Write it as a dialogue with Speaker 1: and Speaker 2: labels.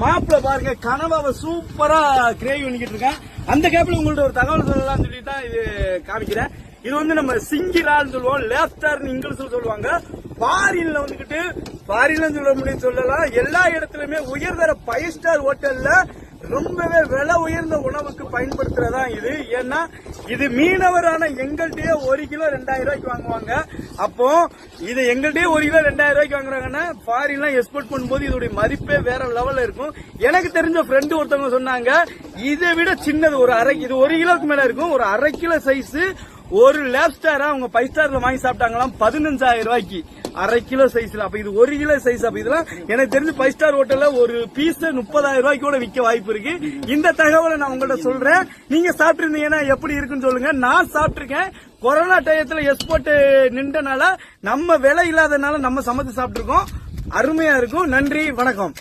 Speaker 1: மாப்பிள்ள பாருங்க கனவாவை சூப்பரா கிரேவி பண்ணிக்கிட்டு இருக்கேன். அந்த கேப்ல உங்கள்ட்ட ஒரு தகவல் சொல்லலாம்னு சொல்லி தான் இது காமிக்கிறேன். இது வந்து நம்ம சிங்கிரான்னு சொல்லுவோம், லேப்டார்னு இங்கிலீஷ்ல சொல்லுவாங்க. ஃபாரின்ல வந்துகிட்டு ஃபாரின்ல சொல்ல முடியும் சொல்லலாம். எல்லா இடத்துலயுமே உயர்தர 5 ஸ்டார் ஹோட்டல்ல ரொம்பவே விலை உயர்ந்த உணவுக்கு பயன்படுத்துறதா இது. ஏன்னா இது மீனவரான எங்கள்கிட்டயே 1 கிலோ 2000 ரூபாய்க்கு வாங்குவாங்க. அப்போ இது எங்கள்கிட்டயே 1 கிலோ 2000 ரூபாய்க்கு வாங்குறாங்கன்னா ஃபாரின்லாம் எக்ஸ்போர்ட் பண்ணும்போது இதோட மதிப்பே வேற லெவல்ல இருக்கும். எனக்கு தெரிஞ்ச ஃப்ரெண்டு ஒருத்தவங்க சொன்னாங்க, இதை விட சின்னது ஒரு இது 1 கிலோக்கு மேல இருக்கும். ஒரு 1/2 கிலோ சைஸ் ஒரு லேப்ஸ்டாரா அவங்க 5 ஸ்டார்ல வாங்கி சாப்பிட்டாங்களாம் 15000 ரூபாய்க்கு 1/2 கிலோ சைஸ்ல. அப்ப இது 1 கிலோ சைஸ். அப்ப இதெல்லாம் எனக்கு தெரிஞ்சு 5 ஸ்டார் ஹோட்டல்ல ஒரு பீஸ் 30000 ரூபாய்க்கு கூட விற்க வாய்ப்பு இருக்கு. இந்த தகவலை நான் உங்கள்ட்ட சொல்றேன். நீங்க சாப்பிட்டு இருந்தீங்கன்னா எப்படி இருக்குன்னு சொல்லுங்க. நான் சாப்பிட்டிருக்கேன். கொரோனா டயத்துல எக்ஸ்போர்ட் நின்றனால நம்ம விலை இல்லாதனால நம்ம சமைச்சு சாப்பிட்டு இருக்கோம். அருமையா இருக்கும். நன்றி, வணக்கம்.